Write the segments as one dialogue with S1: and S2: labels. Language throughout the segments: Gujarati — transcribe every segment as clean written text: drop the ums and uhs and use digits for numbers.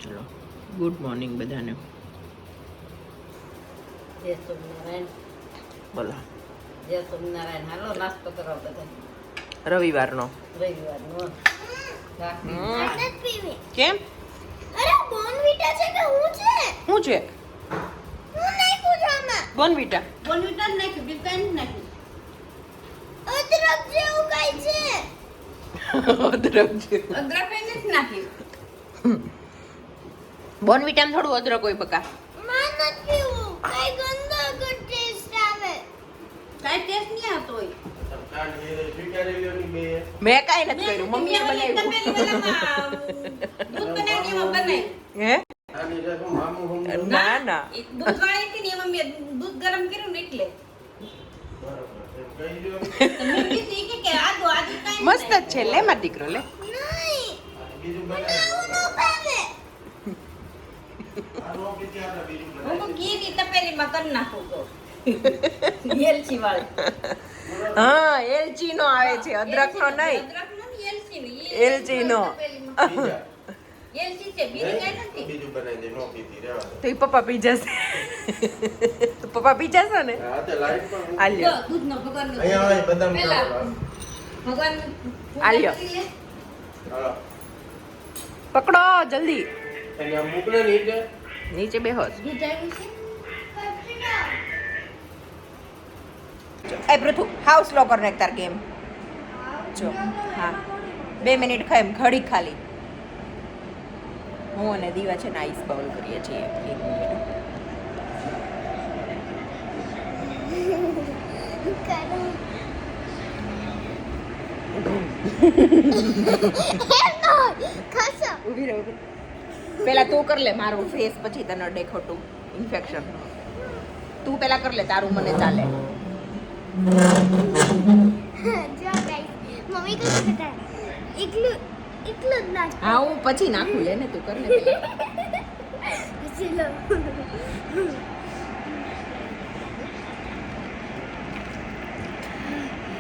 S1: ચલો ગુડ મોર્નિંગ બધાને.
S2: જય સોમનારાયણ.
S1: બોલો.
S2: જય સોમનારાયણ. હાલો નાસ્તો કરો બધા.
S1: રવિવારનો.
S2: રવિવારનો
S1: કેમ?
S3: અરે બોર્નવિટા છે કે હું છે?
S1: શું છે?
S3: હું નહીં પૂછવામાં.
S1: બોર્નવિટા.
S2: બોનવીટા નાખ્યું બીજું કાંઈ નથી નાખ્યું.
S3: અદરક જેવું કઈ છે.
S1: અદરક જેવું.
S2: અદરક કાંઈ નથી નાખ્યું.
S1: બોર્નવિટામાં થોડું અદરક હોય બકા.
S3: માં નથી પીવું. કઈ ગંદો ટેસ્ટ આવે.
S2: કાંઈ ટેસ્ટ નહીં આવતો હોય.
S1: મેં કાંઈ નથી કર્યું, મમ્મીએ બનાવ્યું.
S2: દૂધ બનાવીને એમાં બનાવી.
S1: હે? ના ના.
S2: એ દૂધ વાળી હતી ને એમાં મેં દૂધ ગરમ કર્યું ને એટલે. તો મેં કીધું કે આદુ કાંઈ
S1: મસ્ત જ છે, લે માર દીકરો લે.
S3: નહીં. મને આવું ન ભાવે.
S2: હું તો ઘીની તપેલીમાં કરી નાખું તો. એલચી વાળી.
S1: હા, એલચી નો આવે છે, અદરક નો નહીં.
S2: અદરકનો ને એલચીનો.
S1: એલચીનો.
S2: એલચી છે, બીજું કાંઈ નથી.
S1: તો ઈ પપ્પા પી જશે. તો પપ્પા પી જશે ને? આ
S2: જો
S1: લ્યો.
S2: દૂધનો ભગવાનનો
S3: પહેલા
S2: ભગવાનનું
S1: આ લ્યો.
S2: પૂજા કરી લે.
S1: પકડો જલ્દી. નીચે બેહો.
S2: દૂધ આવ્યું છે.
S1: એ પૃથુ હાઉ સ્લો કર નાખ તાર ગેમ. જો હા 2 મિનિટ ખાય ઘડી ખાલી. હું અને દીવા છે ને આઈસ બાઉલ કરીએ છીએ. 1 મિનિટ.
S3: ખાસો.
S1: ઊભી રહો. પેલા તું કર લે મારું ફેસ, પછી તને દેખોટું ઇન્ફેક્શન. તું પેલા કર લે તારું, મને ચાલે.
S3: જો ગાઈસ મમ્મી કહે છે એકલું જ નાખ.
S1: હા હું પછી નાખું, લે ને તું કર લે પેલા.
S3: ચલો.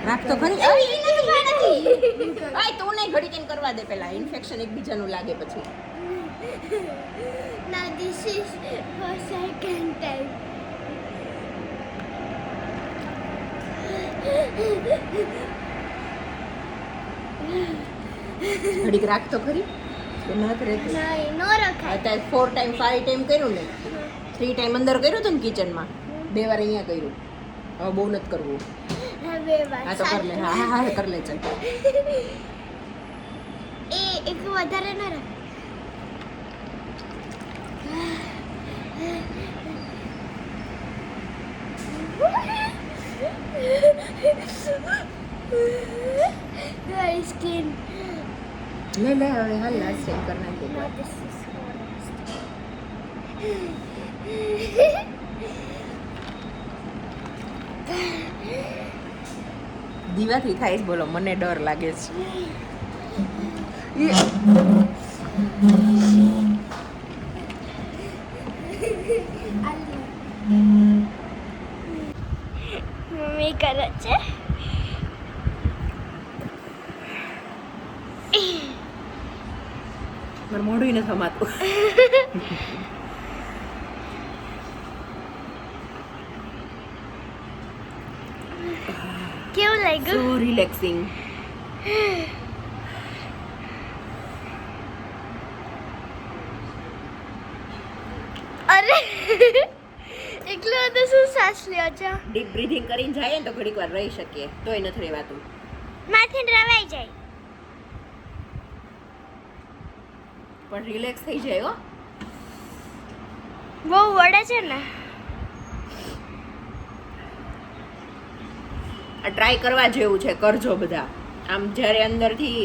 S1: નાખ તો ખરી. આય તું નહીં, ઘડી કેમ કરવા દે પેલા, ઇન્ફેક્શન એકબીજાનું લાગે પછી.
S3: Now this is for second time.
S1: ઘડીક રાખ તો ખરી. તો ના કરે તો.
S3: નહીં નો રખાય.
S1: અત્યારે 4 ટાઈમ 5 ટાઈમ કર્યું ને, 3 ટાઈમ અંદર કર્યું હતું ને કિચનમાં, 2 વાર અહીંયા કર્યું. હવે બહુ નથી કરવું.
S3: હવે વાત
S1: હા તો કર લે. હા હા કર લે ચાલ.
S3: એ એક વધારે ના રાખ. Your skin.
S1: લે લે હવે હાલ લાસ્ટ ટાઈમ કર નાખી.
S3: Now this is honest.
S1: દીવાથી થાય છે, બોલો મને ડર લાગે છે.
S3: મમ્મી કરે છે.
S1: મારું મોઢું નથી સમાતું.
S3: કેવું લાગ્યું?
S1: સો રિલેક્સિંગ.
S3: અરે એકલો તો શું સાસ લ્યો છો?
S1: ડીપ બ્રીથિંગ કરીને જાય ને તો ઘડીક વાર રહી શકીએ, તોય નથી રહેવાતું.
S3: માથે રવાઈ જાય.
S1: પણ રિલેક્સ થઈ જાય હો.
S3: બહુ વડે છે ને.
S1: આ ટ્રાય કરવા જેવું છે, કરજો બધા. આમ જ્યારે અંદરથી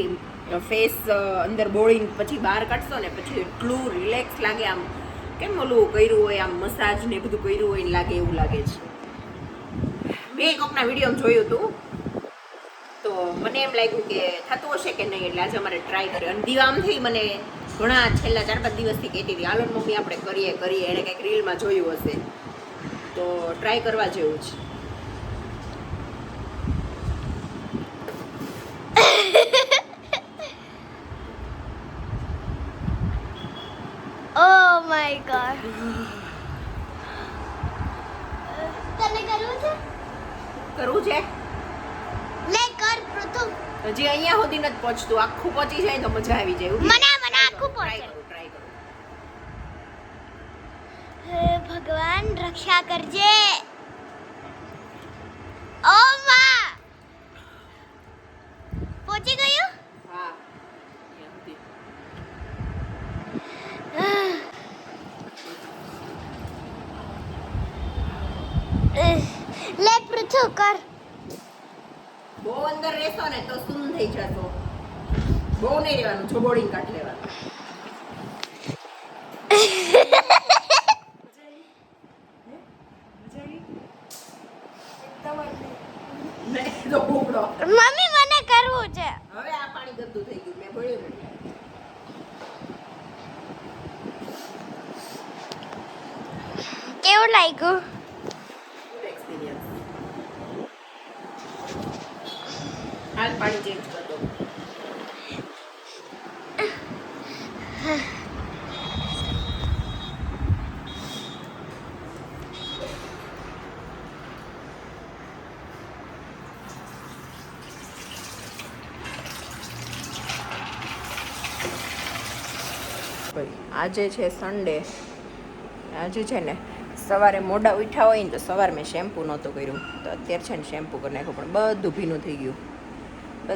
S1: ફેસ અંદર બોળીને પછી બહાર કાઢશો ને, પછી એટલું રિલેક્સ લાગે. આમ કેમ ઓલું કર્યું હોય, આમ મસાજ ને બધું કર્યું હોય ને લાગે એવું લાગે છે. મેં કોકના વિડીયોમાં જોયું હતું તો મને એમ લાગ્યું કે થતું હશે કે નહીં, એટલે આજે અમારે ટ્રાય કર્યો. અને દીવામથી મને ઘણા છેલ્લા 4-5 દિવસથી કહેતી હતી હાલો મમ્મી આપણે કરીએ. એણે કંઈક રીલમાં જોયું હશે તો ટ્રાય કરવા જેવું છે.
S3: માય ગોડ તને કરવું છે લે કર પ્રથમ
S1: હજી અહીંયા સુધી નથી પહોંચતું, આખું પહોંચી જાય તો મજા આવી જાય.
S3: મને આખું પહોંચે.
S1: ટ્રાય કરો.
S3: હે ભગવાન રક્ષા કરજે. ઓ માં પહોંચી ગયું.
S1: હા અહીંયા સુધી.
S3: લે પૃથુ કર.
S1: બહુ અંદર રહેશો ને તો સૂન થઈ જશો. બહુ નહીં રહેવાનું, છોબોડીને કાઢ લેવાનું. નહીં તો ભૂખડો.
S3: મમ્મી મને કરવું છે.
S1: હવે આ પાણી ગંદુ થઈ ગયું, મેં ભળ્યું ને.
S3: કેવું લાગ્યું?
S1: Good experience. હાલ પાણી ચેન્જ કર દો. આજે છે સન્ડે. આજે છે ને સવારે મોડા ઉઠ્યા હોય ને તો સવારે મેં શેમ્પૂ નહોતું કર્યું, તો અત્યારે છે ને શેમ્પૂ કરી નાખ્યું, પણ બધું ભીનું થઈ ગયું.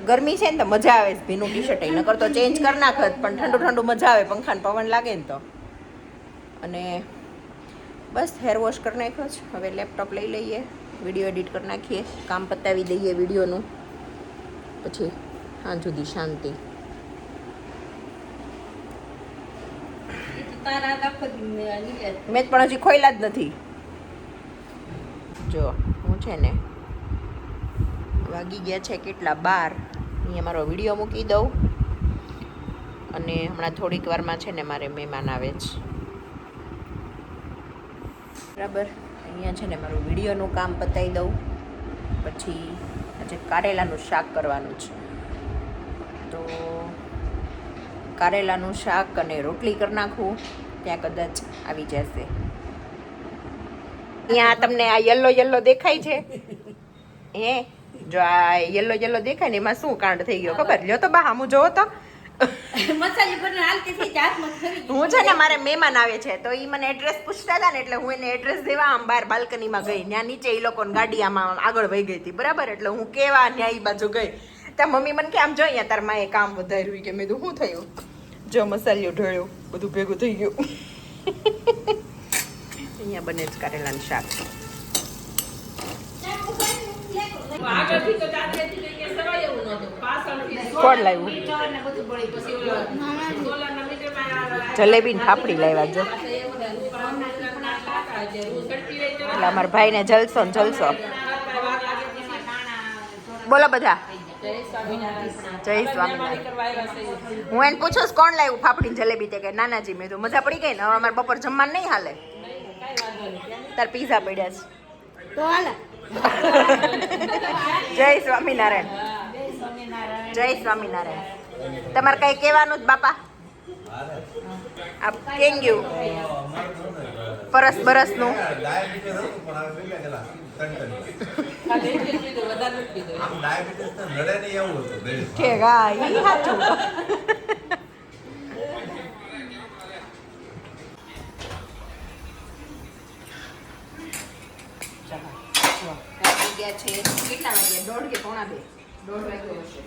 S1: ગરમી છે ને તો મજા આવે ભીનું ટી શર્ટ નકર તો ચેન્જ કરી નાખત, પણ ઠંડુ ઠંડુ મજા આવે પંખાને પવન લાગે ને તો. અને બસ હેર વોશ કરી નાખ્યો છે. હવે લેપટોપ લઈ લઈએ, વિડીયો એડિટ કરી નાખીએ, કામ પતાવી દઈએ વિડીયોનું, પછી સાંજ સુધી શાંતિ. મેં પણ હજી ખોયલા જ નથી. જો હું છે ને વાગી ગયા છે કેટલા 12. અહીંયા મારો વિડીયો મૂકી દઉં, અને હમણાં થોડીક વારમાં છે ને મારે મહેમાન આવે છે. બરાબર, અહીંયા છે ને મારું વિડીયોનું કામ પતાવી દઉં, પછી આજે કારેલાનું શાક કરવાનું છે. તો કારેલાનું શાક અને રોટલી કરી નાખું, ત્યાં કદાચ આવી જશે. અહીંયા તમને આ યલો યલો દેખાય છે, હે જો આ યલો યલો દેખાય ને એમાં શું કાંડ થઈ ગયો ખબર? લ્યો તો બા હામું જોવો તો. હું છે ને મારે મહેમાન આવે છે, તો એ મને એડ્રેસ પૂછતા હતા ને, એટલે હું એને એડ્રેસ દેવા આમ બહાર બાલ્કનીમાં ગઈ. ત્યાં નીચે એ લોકોની ગાડી આમાં આગળ વહી ગઈ હતી, બરાબર? એટલે હું કેવા ત્યાં એ બાજુ ગઈ, ત્યાં મમ્મી મને કે આમ જો અહીંયા તાર માએ કામ વધાર્યું કે. મેં કીધું શું થયું? જો મસાલિયો ઢળ્યો, બધું ભેગું થઈ ગયું. અહીંયા બને જ કારેલાનું શાક. કોણ લાવ્યું? જલેબી ને ફાફડી લાવ્યા જો. એટલે અમારા ભાઈને જલસો ને જલસો. બોલો બધા. જય સ્વામિનારાયણ. હું એને પૂછું કોણ લાવ્યું ફાફડી ને જલેબી? તે કે નાનાજી. મેં તો મજા પડી ગઈ ને, હવે અમારે બપોર જમવાનું નહીં હાલે. તાર પીઝા પડ્યા છે તો હાલે. જય સ્વામિનારાયણ. જય સ્વામિનારાયણ. તમારે કઈ કહેવાનું જ બાપા? આપ કેમ ગયું પરસ બરસનું? કે ગા ઈ સાચું. વાગ્યા છે કેટલા વાગ્યા? 1:30 કે 1:45? 1:30 વાગ્યો હશે.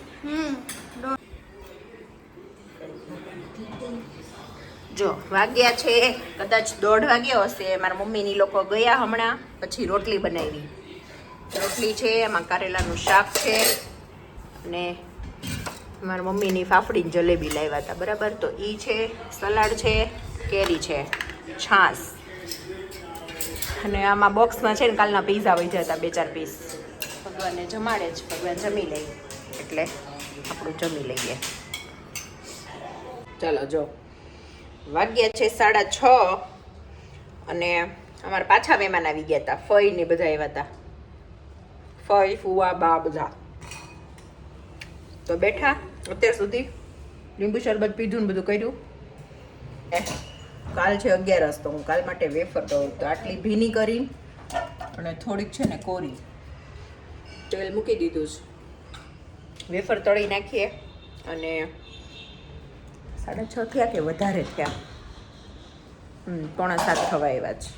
S1: જો વાગ્યા છે કદાચ 1:30 વાગ્યો હશે. મારા મમ્મીની લોકો ગયા હમણાં, પછી રોટલી બનાવી. રોટલી છે, એમાં કારેલાનું શાક છે, અને મારા મમ્મીની ફાફડીની જલેબી લાવ્યા હતા, બરાબર? તો ઈ છે, સલાડ છે, કેરી છે, છાશ, અને આમાં બોક્સમાં છે ને કાલના પીઝા વહી જતા 2-4 પીસ. ભગવાનને જમાડે જ, ભગવાન જમી લે એટલે આપણું જમી લઈએ. ચાલો જો વાગ્યા છે 6:30, અને અમારા પાછા મહેમાન આવી ગયા હતા. ફઈ ને બધા આવ્યા હતા, ફઈ ફુવા બા બધા. તો બેઠા અત્યાર સુધી લીંબુ શરબત પીધું ને બધું કર્યું. કાલ છે 11 તો હું કાલ માટે વેફર તળું. તો આટલી ભીની કરી અને થોડીક છે ને કોરી તેલ મૂકી દીધું છે. વેફર તળી નાખીએ અને 6:30 થયા કે વધારે થયા? 6:45 થવા આવ્યા છે.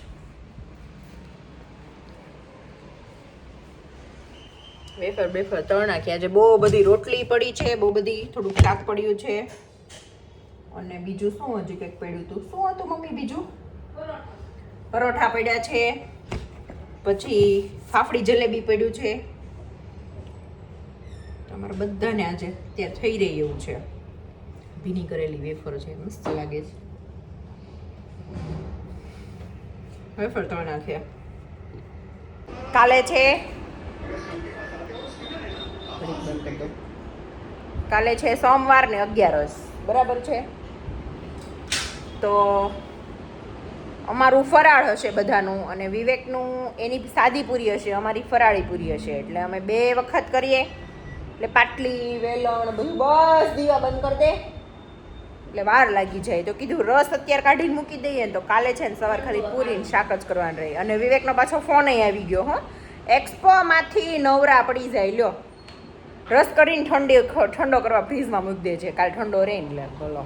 S1: વેફર તળ નાખી. આજે બહુ બધી રોટલી પડી છે, બહુ બધી, થોડુંક શાક પડ્યું છે અને બીજું શું હજી કંઈક પડ્યું હતું. શું હતું મમ્મી બીજું? પરોઠા પડ્યા છે, પછી ફાફડી જલેબી પડ્યું છે. અમારા બધાને આજે ત્યાં થઈ રહી એવું છે. ભીની કરેલી વેફર છે, મસ્ત લાગે છે. વેફર તળ નાખ્યા. કાલે છે સોમવાર ને 11 બરાબર છે. તો અમારું ફરાળ હશે બધાનું અને વિવેકનું એની સાદી પૂરી હશે, અમારી ફરાળી પૂરી હશે. એટલે અમે 2 વખત કરીએ એટલે પાટલી વેલણ બધું બસ દીવા બંધ કરી દે એટલે વાર લાગી જાય. તો કીધું રસ અત્યારે કાઢીને મૂકી દઈએ ને તો કાલે છે ને સવાર ખાલી પૂરીને શાક જ કરવાનું રહે. અને વિવેકનો પાછો ફોન આવી ગયો. એક્સપોમાંથી નવરા પડી જાય. લ્યો રસ કરીને ઠંડો કરવા ફ્રીજમાં મૂકી દે છે. કાલ ઠંડો રહે ને બોલો.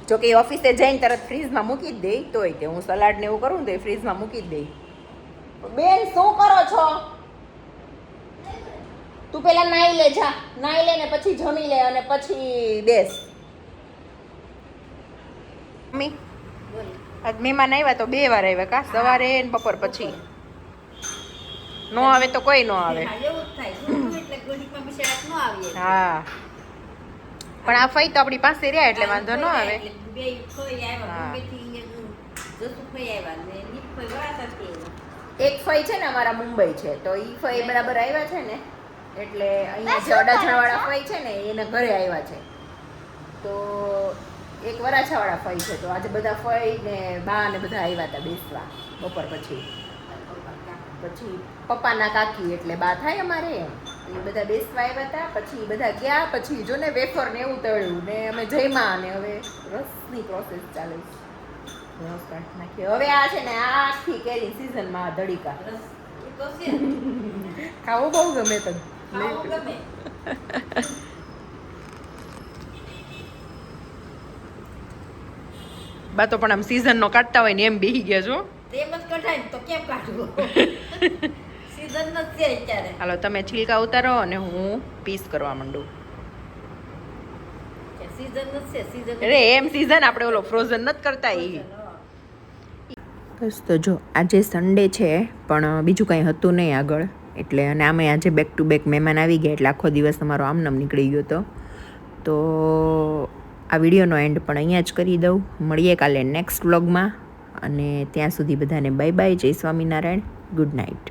S1: જો કે ઓફિસે જઈને તરત ફ્રીજમાં મૂકી જ દે. તોય તે હું સલાડ ને એવું કરું ને તો એ ફ્રીજમાં મૂકી જ દઈ. બેન શું કરો છો? તું પેલા નાઈ લે, જા નાઈ લે ને પછી જમી લે અને પછી બેસ. મમ્મી આજ મહેમાન આવ્યા તો 2 વાર આવ્યા કા? સવારે ને બપોર પછી. નો આવે તો કોઈ નો આવે. હા પણ આ ફઈ તો આપણી પાસે રહ્યા એટલે વાંધો ન આવે. એક ફઈ છે ને અમારા મુંબઈ છે તો ઈ ફઈ બરાબર આવ્યા છે ને એટલે અહીંયા જે અડાજણવાળા ફઈ છે ને એને ઘરે આવ્યા છે. તો એક વરાછાવાળા ફઈ છે. તો આજે બધા ફઈ ને બા ને બધા આવ્યા હતા બેસવા બપોર પછી. પછી પપ્પાના કાકી એટલે બા થાય અમારે એ બધા બેસવા આવ્યા હતા. પછી બધા ગયા પછી જો ને વેફર ને એવું તળ્યું ને અમે જમ્યા અને હવે રસની પ્રોસેસ ચાલે છે. રસ કાઢી નાખીએ હવે. આ છે ને આખી કેરી સિઝનમાં ધડીકા ખાવું બહુ ગમે તને. બા તો પણ આમ સિઝન નો કાઢતા હોય ને એમ બેહી ગયા છો.
S2: તેમ જ કઢાય તો કેમ કાઢવું? સીઝન નથી અત્યારે.
S1: હાલો તમે છિલકા ઉતારો અને હું પીસ કરવા માંડું.
S2: સીઝન નથી, સીઝન
S1: અરે એમ સિઝન આપણે ઓલો ફ્રોઝન નથી કરતા એ. બસ તો જો આજે સન્ડે છે પણ બીજું કંઈ હતું નહીં આગળ એટલે. અને આમે આજે બેક ટુ બેક મહેમાન આવી ગયા એટલે આખો દિવસ અમારો આમનામ નીકળી ગયો હતો. તો આ વિડીયોનો એન્ડ પણ અહીંયા જ કરી દઉં. મળીએ કાલે નેક્સ્ટ વ્લોગમાં અને ત્યાં સુધી બધાને બાય બાય. જય સ્વામિનારાયણ. Good night.